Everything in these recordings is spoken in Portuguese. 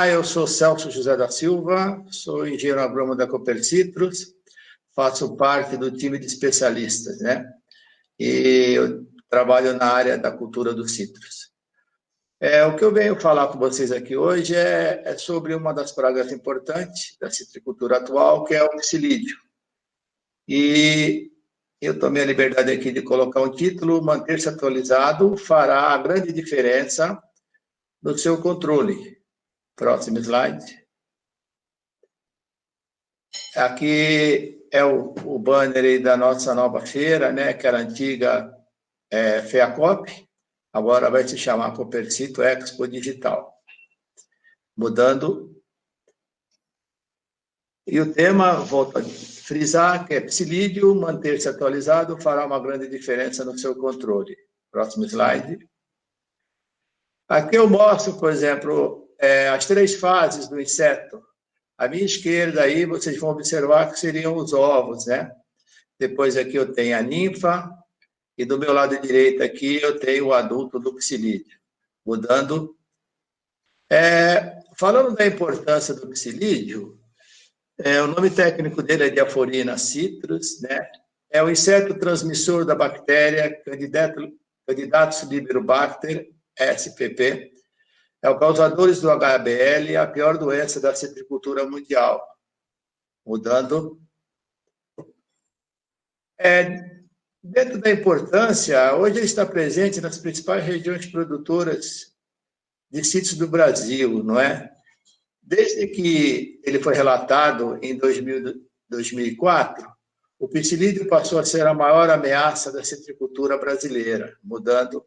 Olá, eu sou Celso José da Silva, sou engenheiro agrônomo da Cooper Citrus, faço parte do time de especialistas, né? E eu trabalho na área da cultura dos citros. O que eu venho falar com vocês aqui hoje é sobre uma das pragas importantes da citricultura atual, que é o psilídeo. E eu tomei a liberdade aqui de colocar um título: manter-se atualizado fará a grande diferença no seu controle. Próximo slide. Aqui é o banner aí da nossa nova feira, né, que era a antiga FEACOP, agora vai se chamar Copercito Expo Digital. Mudando. E o tema, volto a frisar, que é psilídeo, manter-se atualizado fará uma grande diferença no seu controle. Próximo slide. Aqui eu mostro, por exemplo, as 3 fases do inseto. À minha esquerda aí, vocês vão observar que seriam os ovos, né? Depois aqui eu tenho a ninfa, e do meu lado direito aqui eu tenho o adulto do psilídeo. Mudando. Falando da importância do psilídeo, o nome técnico dele é Diaphorina citrus, né? É o inseto transmissor da bactéria Candidatus liberobacter, SPP. É o causador do HBL, a pior doença da citricultura mundial. Mudando. Dentro da importância, hoje ele está presente nas principais regiões produtoras de citros do Brasil, não é? Desde que ele foi relatado em 2004, o psilídeo passou a ser a maior ameaça da citricultura brasileira. Mudando.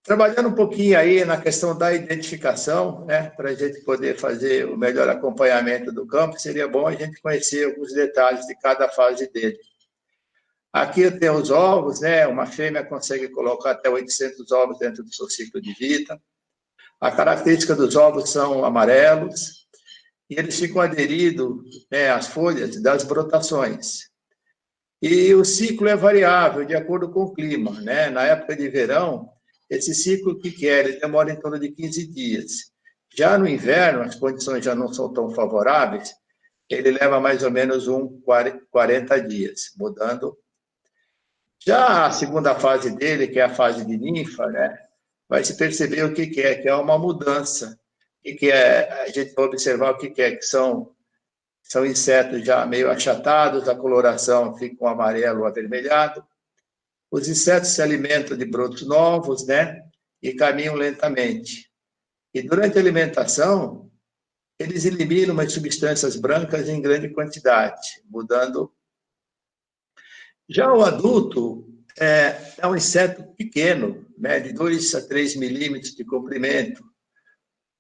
Trabalhando um pouquinho aí na questão da identificação, né, para a gente poder fazer o melhor acompanhamento do campo, seria bom a gente conhecer alguns detalhes de cada fase dele. Aqui eu tenho os ovos, né, uma fêmea consegue colocar até 800 ovos dentro do seu ciclo de vida. A característica dos ovos são amarelos e eles ficam aderidos, né, às folhas das brotações. E o ciclo é variável de acordo com o clima, né? Na época de verão, esse ciclo, o que é? Ele demora em torno de 15 dias. Já no inverno, as condições já não são tão favoráveis, ele leva mais ou menos 40 dias, mudando. Já a segunda fase dele, que é a fase de ninfa, né? Vai se perceber o que é uma mudança. O que é? A gente vai observar o que é, que são insetos já meio achatados, a coloração fica um amarelo avermelhado. Os insetos se alimentam de brotos novos, né? E caminham lentamente. E durante a alimentação, eles eliminam umas substâncias brancas em grande quantidade, mudando. Já o adulto é um inseto pequeno, né? De 2 a 3 milímetros de comprimento.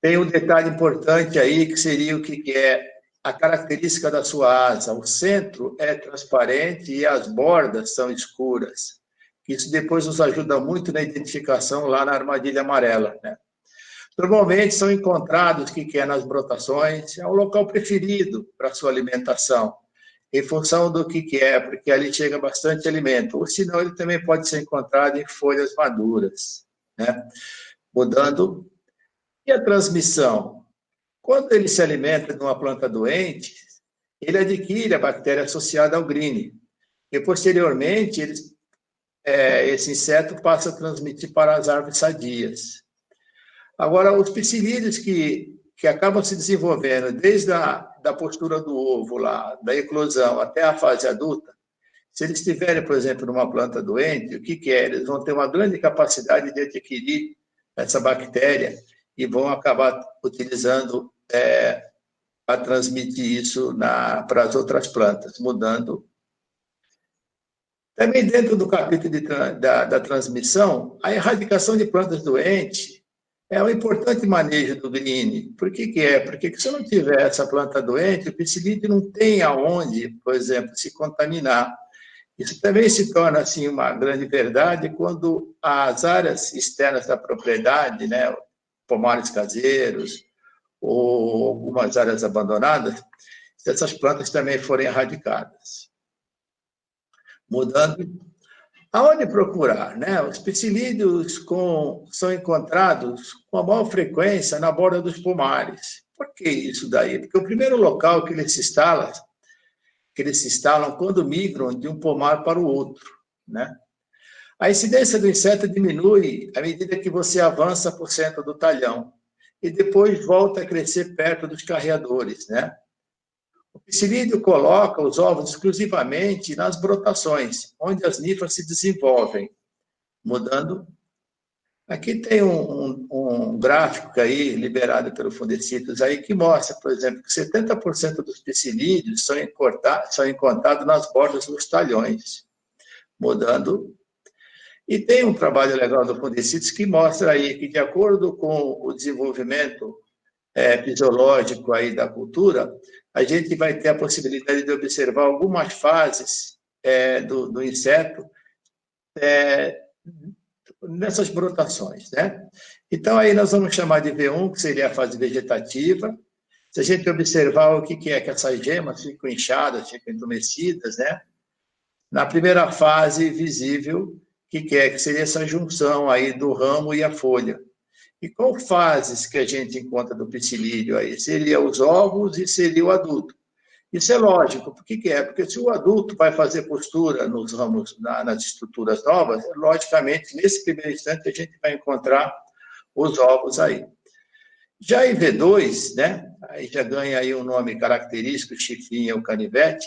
Tem um detalhe importante aí, que seria o que é a característica da sua asa. O centro é transparente e as bordas são escuras. Isso depois nos ajuda muito na identificação lá na armadilha amarela, né? Normalmente são encontrados, o que é, nas brotações, é o local preferido para sua alimentação, em função do que é, porque ali chega bastante alimento. Ou senão ele também pode ser encontrado em folhas maduras, né? Mudando. E a transmissão? Quando ele se alimenta de uma planta doente, ele adquire a bactéria associada ao green. E, posteriormente, esse inseto passa a transmitir para as árvores sadias. Agora, os psilídeos que acabam se desenvolvendo desde da postura do ovo, lá, da eclosão até a fase adulta, se eles estiverem, por exemplo, numa planta doente, o que é? Eles vão ter uma grande capacidade de adquirir essa bactéria e vão acabar utilizando para transmitir isso para as outras plantas, mudando. Também dentro do capítulo da transmissão, a erradicação de plantas doentes é um importante manejo do green. Por que é? Porque se não tiver essa planta doente, o psilídeo não tem aonde, por exemplo, se contaminar. Isso também se torna assim uma grande verdade quando as áreas externas da propriedade, né, pomares caseiros ou algumas áreas abandonadas, essas plantas também forem erradicadas. Mudando. Aonde procurar, né? Os psilídeos são encontrados com a maior frequência na borda dos pomares. Por que isso daí? Porque o primeiro local que eles se instalam quando migram de um pomar para o outro, né? A incidência do inseto diminui à medida que você avança por cento do talhão e depois volta a crescer perto dos carreadores, né? O psilídeo coloca os ovos exclusivamente nas brotações, onde as ninfas se desenvolvem, mudando. Aqui tem um gráfico aí, liberado pelo Fundecitos, aí, que mostra, por exemplo, que 70% dos psilídeos são encontrados nas bordas dos talhões, mudando. E tem um trabalho legal do Fundecitos que mostra aí que, de acordo com o desenvolvimento fisiológico aí da cultura, a gente vai ter a possibilidade de observar algumas fases do inseto nessas brotações, né? Então, aí nós vamos chamar de V1, que seria a fase vegetativa. Se a gente observar o que é que essas gemas ficam inchadas, ficam entumecidas, né? Na primeira fase visível, que seria essa junção aí do ramo e a folha. E qual fases que a gente encontra do psilídeo aí? Seria os ovos e seria o adulto. Isso é lógico. Por que é? Porque se o adulto vai fazer postura nos ramos, nas estruturas novas, logicamente, nesse primeiro instante, a gente vai encontrar os ovos aí. Já em V2, né, aí já ganha aí um nome característico, chifrinho ou canivete,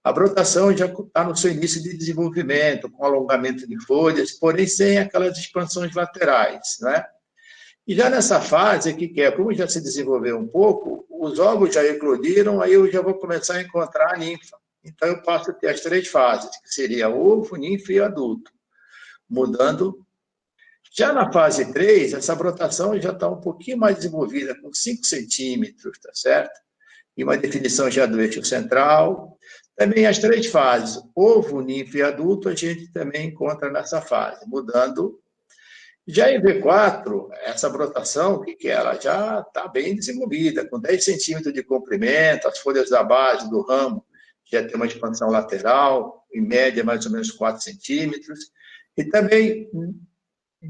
a brotação já está no seu início de desenvolvimento, com alongamento de folhas, porém sem aquelas expansões laterais, né? E já nessa fase, como já se desenvolveu um pouco, os ovos já eclodiram, aí eu já vou começar a encontrar a ninfa. Então, eu passo a ter as 3 fases, que seria ovo, ninfa e adulto, mudando. Já na fase 3, essa brotação já está um pouquinho mais desenvolvida, com 5 centímetros, tá certo? E uma definição já do eixo central. Também as 3 fases, ovo, ninfa e adulto, a gente também encontra nessa fase, mudando. Já em V4, essa brotação, ela já está bem desenvolvida, com 10 centímetros de comprimento, as folhas da base do ramo já tem uma expansão lateral, em média mais ou menos 4 centímetros. E também,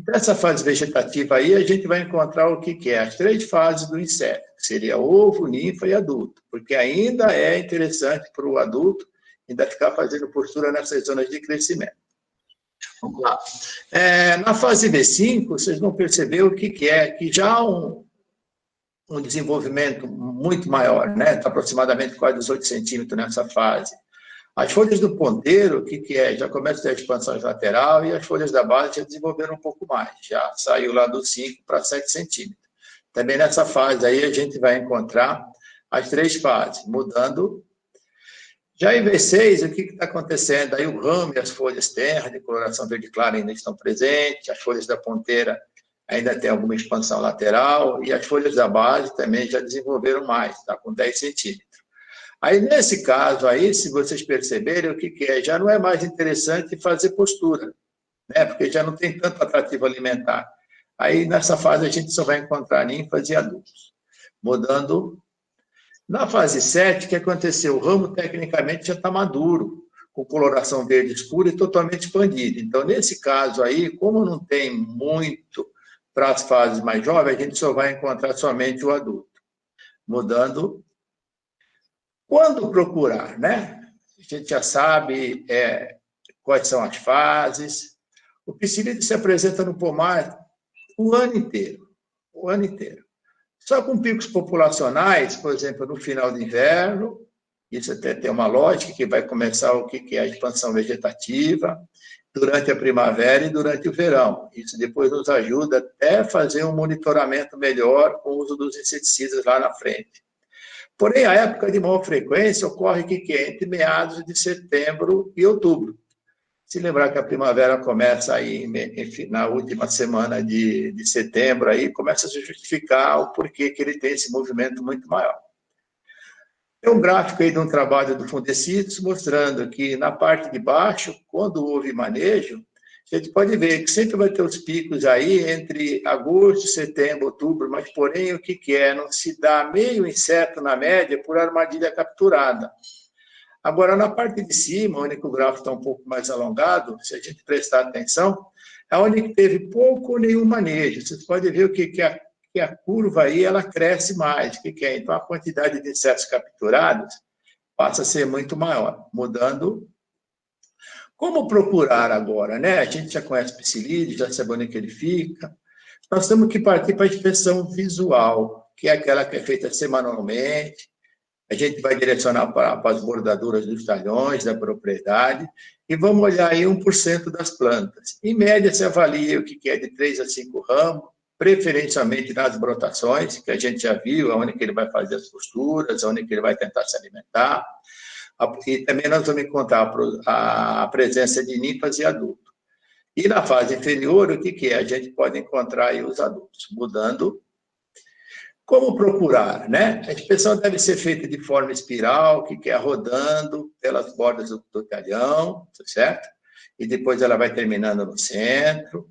nessa fase vegetativa aí, a gente vai encontrar o que é as 3 fases do inseto, que seria ovo, ninfa e adulto, porque ainda é interessante para o adulto ainda ficar fazendo postura nessas zonas de crescimento. Vamos lá. Na fase V5, vocês vão perceber o que é, que já há um desenvolvimento muito maior, né? Está aproximadamente quase 18 centímetros nessa fase. As folhas do ponteiro, já começa a ter a expansão lateral e as folhas da base já desenvolveram um pouco mais, já saiu lá do 5 para 7 centímetros. Também nessa fase aí a gente vai encontrar as 3 fases, mudando. Já em V6, o que está acontecendo? Aí o ramo e as folhas terra, de coloração verde clara, ainda estão presentes, as folhas da ponteira ainda têm alguma expansão lateral, e as folhas da base também já desenvolveram mais, está com 10 centímetros. Aí, nesse caso, aí, se vocês perceberem, o que é? Já não é mais interessante fazer postura, né? Porque já não tem tanto atrativo alimentar. Aí, nessa fase, a gente só vai encontrar ninfas e adultos. Mudando. Na fase 7, o que aconteceu? O ramo, tecnicamente, já está maduro, com coloração verde escura e totalmente expandido. Então, nesse caso aí, como não tem muito para as fases mais jovens, a gente só vai encontrar somente o adulto. Mudando. Quando procurar, né? A gente já sabe quais são as fases. O psilídeo se apresenta no pomar o ano inteiro. O ano inteiro. Só com picos populacionais, por exemplo, no final do inverno, isso até tem uma lógica, que vai começar o que é a expansão vegetativa, durante a primavera e durante o verão. Isso depois nos ajuda até a fazer um monitoramento melhor com o uso dos inseticidas lá na frente. Porém, a época de maior frequência ocorre entre meados de setembro e outubro. Se lembrar que a primavera começa aí na última semana de setembro, aí começa a se justificar o porquê que ele tem esse movimento muito maior. Tem um gráfico aí de um trabalho do Fundecitos mostrando que na parte de baixo, quando houve manejo, a gente pode ver que sempre vai ter os picos aí entre agosto, setembro, outubro, mas porém o que é? Não se dá meio inseto na média por armadilha capturada. Agora, na parte de cima, onde o gráfico está um pouco mais alongado, se a gente prestar atenção, é onde teve pouco ou nenhum manejo. Vocês podem ver o que a curva aí ela cresce mais. O que é? Então, a quantidade de insetos capturados passa a ser muito maior, mudando. Como procurar agora, né? A gente já conhece o psilídeo, já sabe onde que ele fica. Nós temos que partir para a inspeção visual, que é aquela que é feita semanalmente. A gente vai direcionar para as bordaduras dos talhões da propriedade e vamos olhar aí 1% das plantas. Em média, se avalia o que é de 3 a 5 ramos, preferencialmente nas brotações, que a gente já viu, onde que ele vai fazer as costuras, onde que ele vai tentar se alimentar. E também nós vamos encontrar a presença de ninfas e adultos. E na fase inferior, o que é? A gente pode encontrar aí os adultos, mudando. Como procurar, né? A inspeção deve ser feita de forma espiral, que é rodando pelas bordas do talhão, certo? E depois ela vai terminando no centro.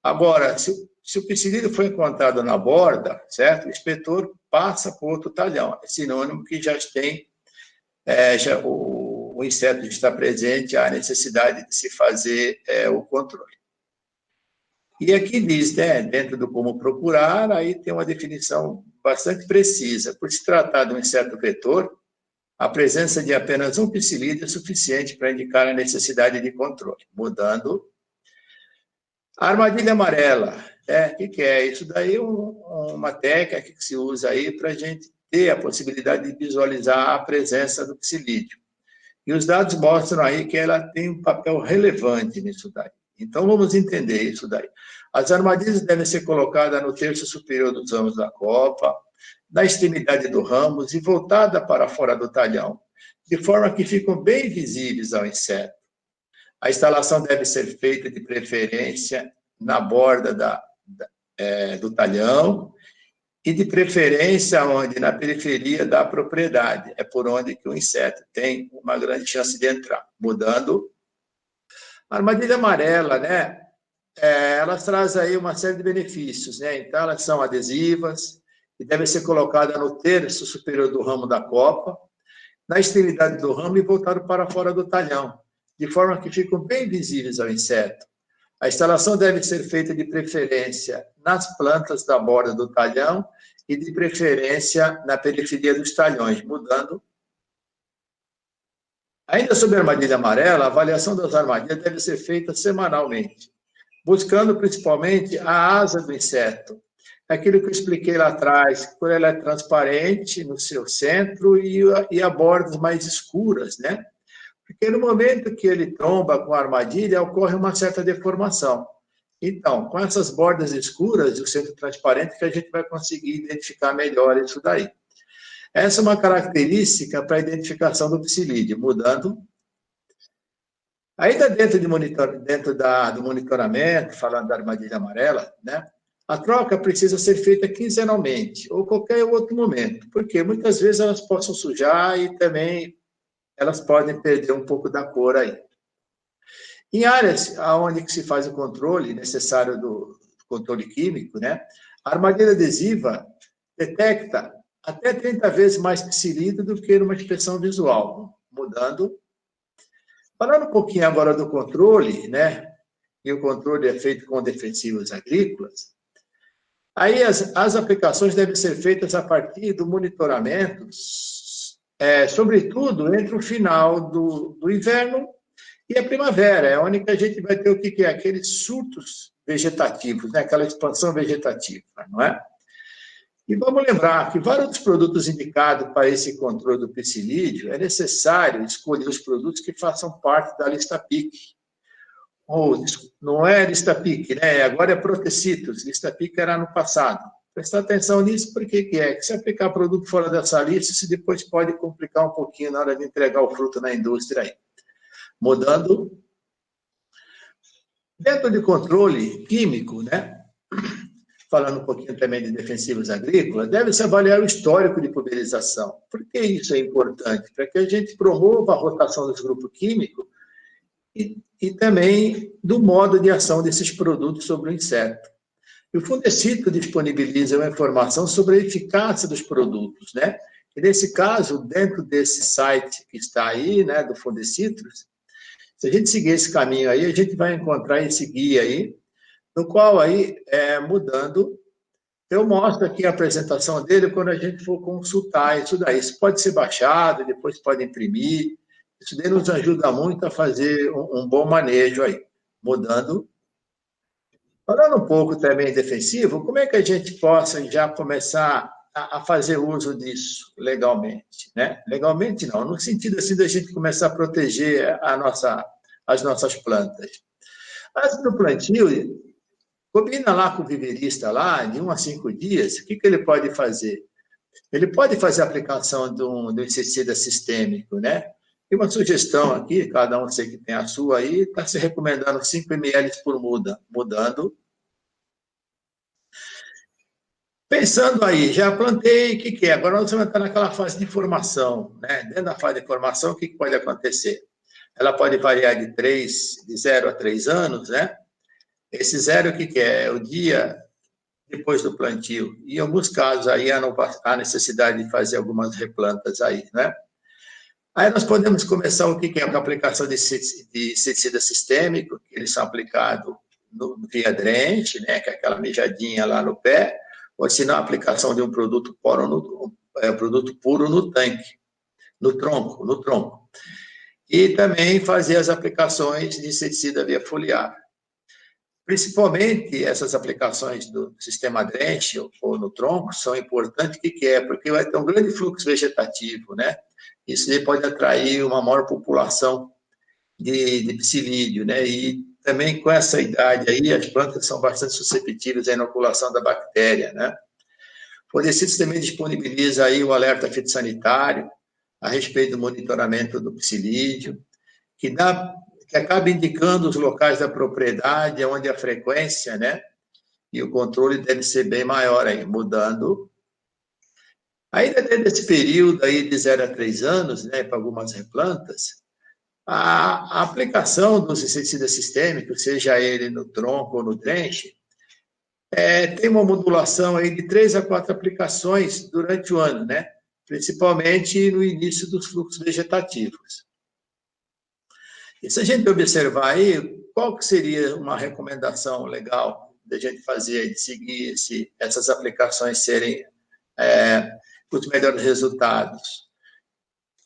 Agora, se o psilídeo foi encontrado na borda, certo? O inspetor passa para outro talhão. É sinônimo que já tem, o inseto já está presente, há necessidade de se fazer o controle. E aqui diz, né, dentro do como procurar, aí tem uma definição bastante precisa. Por se tratar de um inseto vetor, a presença de apenas um psilídeo é suficiente para indicar a necessidade de controle. Mudando. A armadilha amarela, o que é? Isso daí é uma técnica que se usa aí para a gente ter a possibilidade de visualizar a presença do psilídeo. E os dados mostram aí que ela tem um papel relevante nisso daí. Então, vamos entender isso daí. As armadilhas devem ser colocadas no terço superior dos ramos da copa, na extremidade do ramos e voltada para fora do talhão, de forma que ficam bem visíveis ao inseto. A instalação deve ser feita, de preferência, na borda do talhão e, de preferência, onde? Na periferia da propriedade. É por onde que o inseto tem uma grande chance de entrar. Mudando. A armadilha amarela, né? Elas trazem aí uma série de benefícios, né? Então, elas são adesivas e devem ser colocadas no terço superior do ramo da copa, na extremidade do ramo e voltado para fora do talhão, de forma que ficam bem visíveis ao inseto. A instalação deve ser feita de preferência nas plantas da borda do talhão e de preferência na periferia dos talhões, mudando. Ainda sobre a armadilha amarela, a avaliação das armadilhas deve ser feita semanalmente, buscando principalmente a asa do inseto. Aquilo que eu expliquei lá atrás, por ela é transparente no seu centro e a bordas mais escuras, né? Porque no momento que ele tromba com a armadilha, ocorre uma certa deformação. Então, com essas bordas escuras e o centro transparente, que a gente vai conseguir identificar melhor isso daí. Essa é uma característica para a identificação do psilídeo, mudando. Ainda dentro do monitoramento, falando da armadilha amarela, né? A troca precisa ser feita quinzenalmente ou qualquer outro momento, porque muitas vezes elas possam sujar e também elas podem perder um pouco da cor aí. Em áreas onde se faz o controle necessário do controle químico, né? A armadilha adesiva detecta até 30 vezes mais psilídeo do que numa inspeção visual, mudando. Falando um pouquinho agora do controle, né? E o controle é feito com defensivos agrícolas. Aí as aplicações devem ser feitas a partir do monitoramento, sobretudo entre o final do inverno e a primavera, é onde que a gente vai ter o que é aqueles surtos vegetativos, né? Aquela expansão vegetativa, não é? E vamos lembrar que vários dos produtos indicados para esse controle do psilídeo, é necessário escolher os produtos que façam parte da lista PIC. Ou, não é lista PIC, né? Agora é Protecitos, lista PIC era no passado. Prestar atenção nisso, porque que se aplicar produto fora dessa lista, isso depois pode complicar um pouquinho na hora de entregar o fruto na indústria aí. Mudando. Dentro de controle químico, né? Falando um pouquinho também de defensivos agrícolas, deve-se avaliar o histórico de pulverização. Por que isso é importante? Para que a gente promova a rotação dos grupos químicos e também do modo de ação desses produtos sobre o inseto. E o Fundecito disponibiliza uma informação sobre a eficácia dos produtos, né? E nesse caso, dentro desse site que está aí, né, do Fundecitrus, se a gente seguir esse caminho aí, a gente vai encontrar esse guia aí, no qual aí, mudando, eu mostro aqui a apresentação dele quando a gente for consultar isso daí. Isso pode ser baixado, depois pode imprimir. Isso daí nos ajuda muito a fazer um bom manejo aí, mudando. Falando um pouco também defensivo, como é que a gente possa já começar a fazer uso disso legalmente, né? Legalmente não, no sentido assim da gente começar a proteger as nossas plantas. Antes do plantio, combina lá com o viverista lá, de 1 a 5 dias, o que ele pode fazer? Ele pode fazer a aplicação do inseticida sistêmico, né? E uma sugestão aqui, cada um sei que tem a sua aí, está se recomendando 5 ml por muda, mudando. Pensando aí, já plantei, o que é? Agora nós vamos entrar naquela fase de formação, né? Dentro da fase de formação, o que pode acontecer? Ela pode variar de 0 a 3 anos, né? Esse 0, o que é? É o dia depois do plantio. E em alguns casos aí há necessidade de fazer algumas replantas aí, né? Aí nós podemos começar o que é a aplicação de inseticida sistêmico, que eles são aplicados via drente, né? Que é aquela mijadinha lá no pé, ou se não a aplicação de um produto puro no tanque, no tronco. E também fazer as aplicações de inseticida via foliar. Principalmente essas aplicações do sistema drenche ou no tronco são importantes, o que é? Porque vai ter um grande fluxo vegetativo, né? Isso aí pode atrair uma maior população de psilídeo, né? E também com essa idade aí, as plantas são bastante suscetíveis à inoculação da bactéria, né? O Fundecitrus também disponibiliza aí o alerta fitossanitário a respeito do monitoramento do psilídeo, que acaba indicando os locais da propriedade, onde a frequência, né, e o controle deve ser bem maior aí, mudando. Ainda dentro desse período aí de 0 a 3 anos, né, para algumas replantas, a aplicação dos inseticidas sistêmicos, seja ele no tronco ou no drenche, tem uma modulação aí de 3 a 4 aplicações durante o ano, né, principalmente no início dos fluxos vegetativos. E se a gente observar aí, qual que seria uma recomendação legal da gente fazer, de seguir essas aplicações serem os melhores resultados?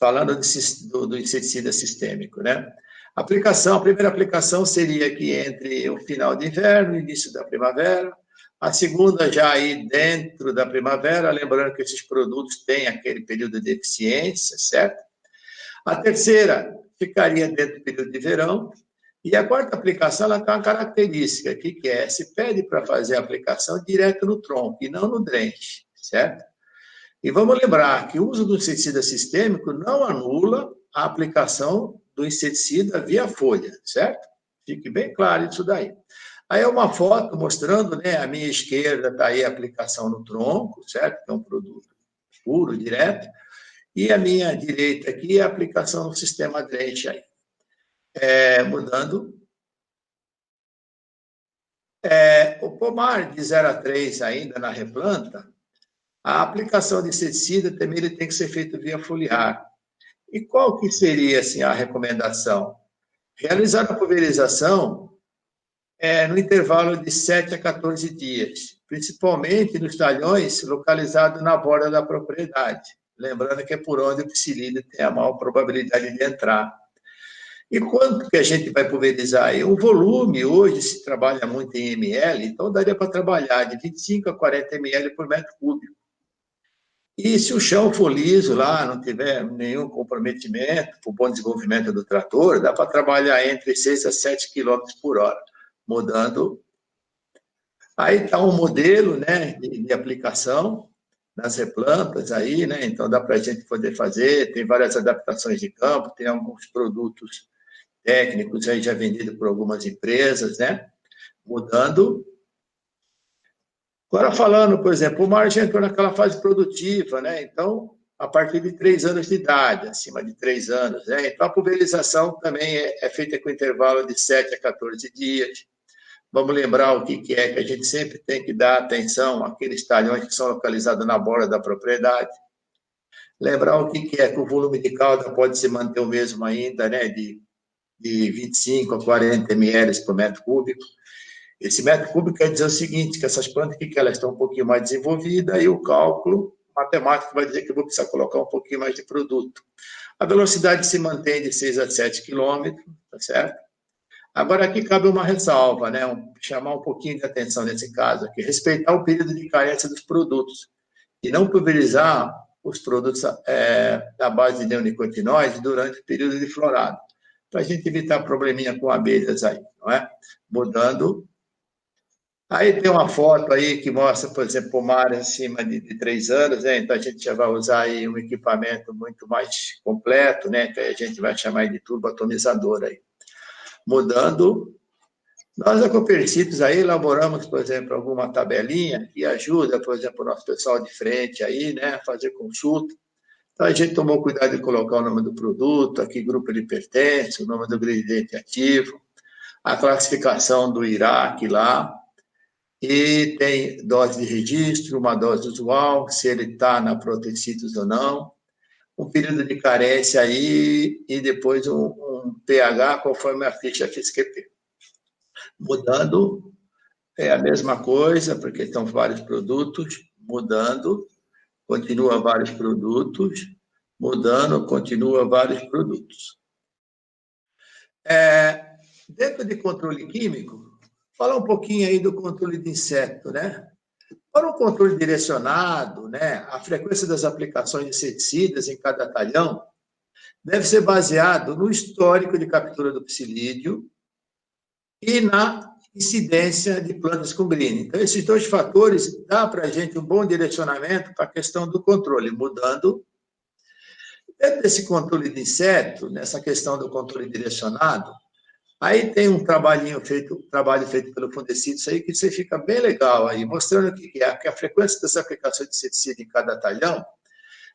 Falando do inseticida sistêmico, né? A primeira aplicação seria aqui entre o final de inverno e o início da primavera. A segunda já aí dentro da primavera, lembrando que esses produtos têm aquele período de eficiência, certo? A terceira ficaria dentro do período de verão. E a quarta aplicação, ela tem uma característica, que é, se pede para fazer a aplicação direto no tronco e não no drenche, certo? E vamos lembrar que o uso do inseticida sistêmico não anula a aplicação do inseticida via folha, certo? Fique bem claro isso daí. Aí é uma foto mostrando, né, à minha esquerda está aí a aplicação no tronco, certo? Que é um produto puro, direto. E a minha direita aqui é a aplicação no sistema drenche aí. Mudando. O pomar de 0 a 3 ainda na replanta, a aplicação de inseticida também ele tem que ser feito via foliar. E qual que seria assim, a recomendação? Realizar a pulverização no intervalo de 7 a 14 dias, principalmente nos talhões localizados na borda da propriedade. Lembrando que é por onde o psilídeo tem a maior probabilidade de entrar. E quanto que a gente vai pulverizar aí? O volume, hoje, se trabalha muito em ml, então daria para trabalhar de 25 a 40 ml por metro cúbico. E se o chão for liso lá, não tiver nenhum comprometimento para o bom desenvolvimento do trator, dá para trabalhar entre 6 a 7 km por hora, mudando. Aí está um modelo, né, de aplicação nas replantas aí, né, então dá para a gente poder fazer, tem várias adaptações de campo, tem alguns produtos técnicos aí já vendidos por algumas empresas, né, mudando. Agora falando, por exemplo, o mar já entrou naquela fase produtiva, né, então a partir de 3 anos de idade, acima de 3 anos, né, então a pulverização também é feita com intervalo de 7 a 14 dias. Vamos lembrar o que é que a gente sempre tem que dar atenção àqueles talhões que são localizados na borda da propriedade. Lembrar o que é que o volume de cauda pode se manter o mesmo ainda, né, de 25 a 40 ml por metro cúbico. Esse metro cúbico quer dizer o seguinte, que essas plantas que elas estão um pouquinho mais desenvolvidas, e o cálculo matemático vai dizer que eu vou precisar colocar um pouquinho mais de produto. A velocidade se mantém de 6 a 7 quilômetros, tá certo? Agora, aqui cabe uma ressalva, né? Chamar um pouquinho de atenção nesse caso aqui, respeitar o período de carência dos produtos e não pulverizar os produtos à base de neonicotinoides durante o período de florado, para a gente evitar probleminha com abelhas aí, não é? Mudando. Aí tem uma foto aí que mostra, por exemplo, pomar acima de 3 anos, né? Então a gente já vai usar aí um equipamento muito mais completo, né? Que a gente vai chamar de turboatomizador aí. Mudando, nós, a Copercitos, aí elaboramos, por exemplo, alguma tabelinha que ajuda, por exemplo, o nosso pessoal de frente aí, né, a fazer consulta. Então, a gente tomou cuidado de colocar o nome do produto, a que grupo ele pertence, o nome do ingrediente ativo, a classificação do IRAC lá, e tem dose de registro, uma dose usual, se ele está na Protecitos ou não, um período de carência aí, e depois um pH conforme a ficha FSQP. Mudando, é a mesma coisa, porque estão vários produtos, mudando, continua vários produtos, mudando, continua vários produtos. Dentro de controle químico, falar um pouquinho aí do controle de inseto, né? Para o controle direcionado, né, a frequência das aplicações de inseticidas em cada talhão deve ser baseado no histórico de captura do psilídeo e na incidência de plantas com green. Então, esses dois fatores dão para a gente um bom direcionamento para a questão do controle, mudando. Dentro desse controle de inseto, nessa questão do controle direcionado, aí tem um trabalho feito pelo Fundecitos aí, que você fica bem legal aí, mostrando que a frequência das aplicações de inseticida em cada talhão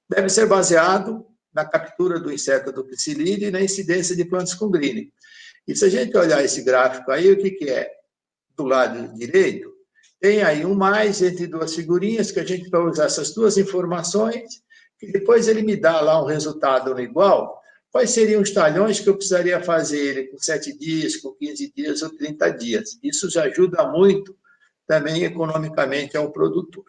deve ser baseado na captura do inseto do psilídeo e na incidência de plantas com green. E se a gente olhar esse gráfico aí, o que é? Do lado direito, tem aí um mais entre duas figurinhas, que a gente vai usar essas duas informações, que depois ele me dá lá um resultado igual. Quais seriam os talhões que eu precisaria fazer ele com 7 dias, com 15 dias ou 30 dias? Isso já ajuda muito também economicamente ao produtor.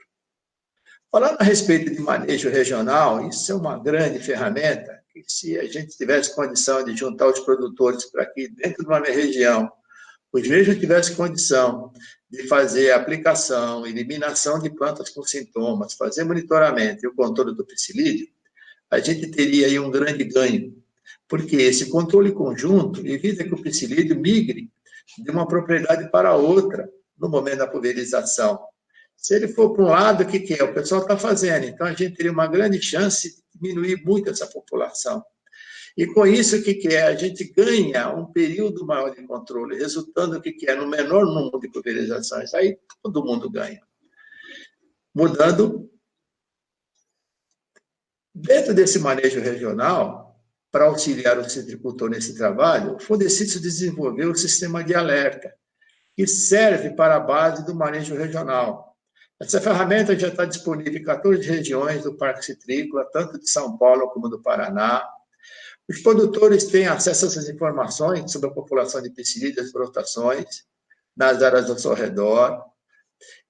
Falando a respeito de manejo regional, isso é uma grande ferramenta, que se a gente tivesse condição de juntar os produtores para aqui dentro de uma região, os mesmos tivessem condição de fazer a aplicação, eliminação de plantas com sintomas, fazer monitoramento e o controle do psilídeo, a gente teria aí um grande ganho, porque esse controle conjunto evita que o psilídeo migre de uma propriedade para outra no momento da pulverização. Se ele for para um lado, o que é? O pessoal está fazendo. Então, a gente teria uma grande chance de diminuir muito essa população. E com isso, o que é? A gente ganha um período maior de controle, resultando o que é? No menor número de pulverizações. Aí todo mundo ganha. Mudando, dentro desse manejo regional, para auxiliar o citricultor nesse trabalho, o Fundecitos desenvolveu o sistema de alerta, que serve para a base do manejo regional. Essa ferramenta já está disponível em 14 regiões do Parque Citrícola, tanto de São Paulo como do Paraná. Os produtores têm acesso a essas informações sobre a população de psilídeo e as brotações nas áreas ao seu redor,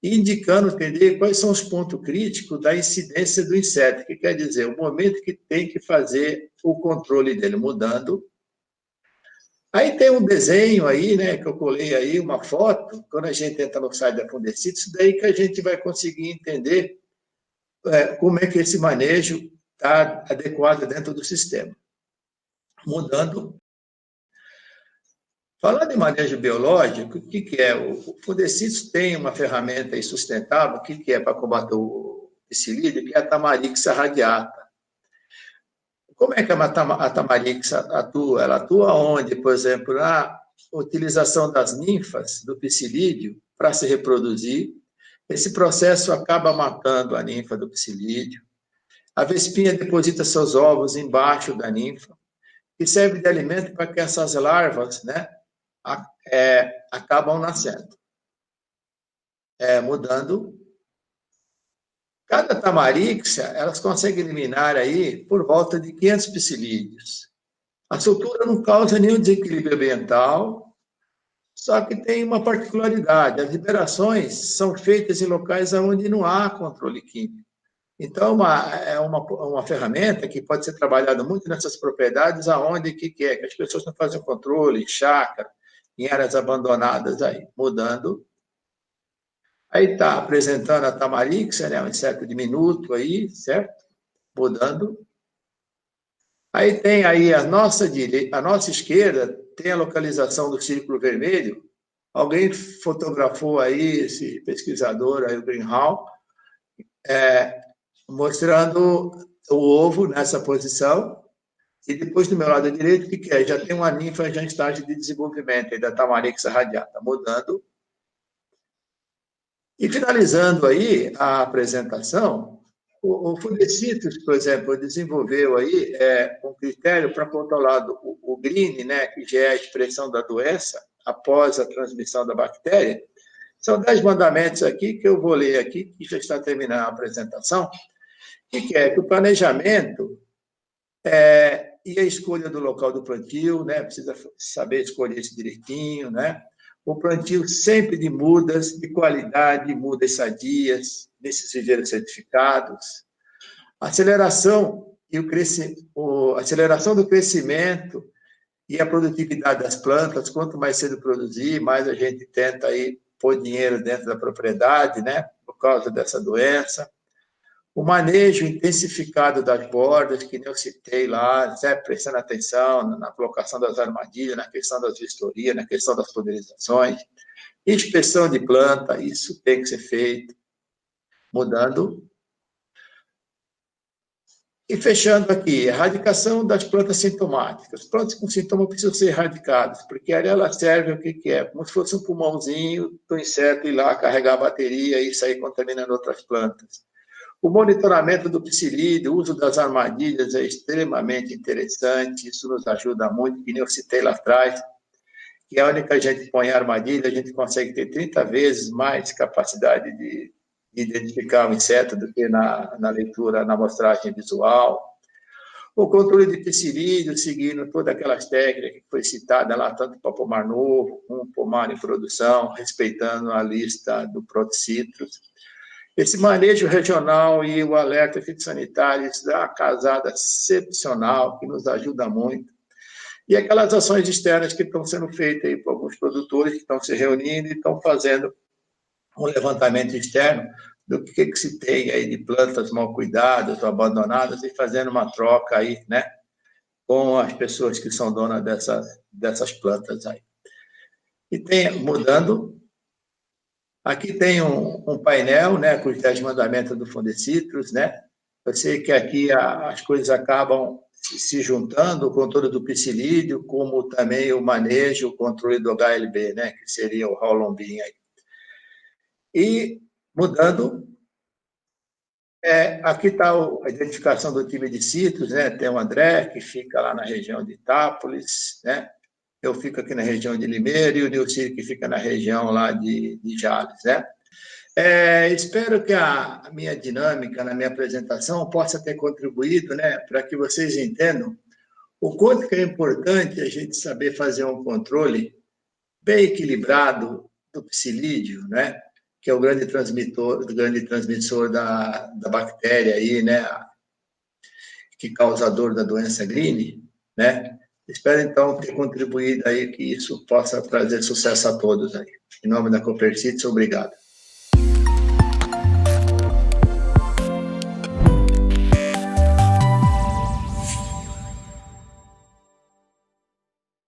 indicando, entender quais são os pontos críticos da incidência do inseto, que quer dizer, o momento que tem que fazer o controle dele, mudando. Aí tem um desenho aí, né, que eu colei aí, uma foto, quando a gente entra no site da Fundecitos, daí que a gente vai conseguir entender como é que esse manejo está adequado dentro do sistema. Mudando. Falando em manejo biológico, o que é? O Fundecitos tem uma ferramenta aí sustentável, o que é para combater o psilídeo, que é a Tamarixa radiata. Como é que a Tamarixa atua? Ela atua onde, por exemplo, na utilização das ninfas do psilídeo para se reproduzir. Esse processo acaba matando a ninfa do psilídeo. A vespinha deposita seus ovos embaixo da ninfa, que serve de alimento para que essas larvas, né, acabam nascendo. Mudando. Cada tamarixia, elas conseguem eliminar aí por volta de 500 psilídeos. A soltura não causa nenhum desequilíbrio ambiental, só que tem uma particularidade: as liberações são feitas em locais onde não há controle químico. Então, é uma ferramenta que pode ser trabalhada muito nessas propriedades, aonde que as pessoas não fazem controle, em chácara, em áreas abandonadas aí, mudando. Aí está apresentando a tamarixia, né, um inseto diminuto aí, certo? Mudando. Aí tem aí a nossa direita, a nossa esquerda tem a localização do círculo vermelho. Alguém fotografou aí, esse pesquisador aí, o Greenhalgh, mostrando o ovo nessa posição. E depois, do meu lado direito, o que é? Já tem uma ninfa já em estágio de desenvolvimento, aí da tamarixia radiata, mudando. E finalizando aí a apresentação, o Fundecitrus, por exemplo, desenvolveu aí um critério para controlar o green, né, que já é a expressão da doença após a transmissão da bactéria. São 10 mandamentos aqui que eu vou ler aqui, que já está terminando a apresentação. O que é? Que o planejamento e a escolha do local do plantio, né, precisa saber escolher isso direitinho, né? O plantio sempre de mudas de qualidade, mudas sadias, desses viveiros certificados. Aceleração aceleração do crescimento e a produtividade das plantas. Quanto mais cedo produzir, mais a gente tenta aí pôr dinheiro dentro da propriedade, né? Por causa dessa doença. O manejo intensificado das bordas, que nem eu citei lá, sempre prestando atenção na colocação das armadilhas, na questão das vistorias, na questão das pulverizações. Inspeção de planta, isso tem que ser feito. Mudando. E fechando aqui, erradicação das plantas sintomáticas. Plantas com sintomas precisam ser erradicadas, porque ali ela serve o que é? Como se fosse um pulmãozinho do inseto ir lá carregar a bateria e sair contaminando outras plantas. O monitoramento do psilídeo, o uso das armadilhas é extremamente interessante, isso nos ajuda muito, que nem eu citei lá atrás, que a hora que a gente põe a armadilha, a gente consegue ter 30 vezes mais capacidade de identificar o inseto do que na leitura, na amostragem visual. O controle de psilídeo, seguindo todas aquelas técnicas que foi citada lá, tanto para pomar novo, como pomar em produção, respeitando a lista do Protocitrus. Esse manejo regional e o alerta fitossanitário, isso dá uma casada excepcional, que nos ajuda muito. E aquelas ações externas que estão sendo feitas aí por alguns produtores que estão se reunindo e estão fazendo um levantamento externo do que se tem aí de plantas mal cuidadas ou abandonadas e fazendo uma troca aí, né, com as pessoas que são donas dessas plantas aí. E mudando, aqui tem um painel, né, com os 10 mandamentos do Fundecitrus, né? Eu sei que aqui as coisas acabam se juntando, o controle do psilídeo, como também o manejo, o controle do HLB, né, que seria o Raulombin aí. E, mudando, aqui está a identificação do time de citros, né? Tem o André, que fica lá na região de Itápolis, né? Eu fico aqui na região de Limeira, e o Nilcir, que fica na região lá de Jales, né? Espero que a minha dinâmica, na minha apresentação, possa ter contribuído, né, para que vocês entendam o quanto que é importante a gente saber fazer um controle bem equilibrado do psilídeo, né, que é o grande transmissor da bactéria aí, né, que causador da doença Green, né. Espero, então, ter contribuído aí, que isso possa trazer sucesso a todos aí. Em nome da Copercites, obrigado.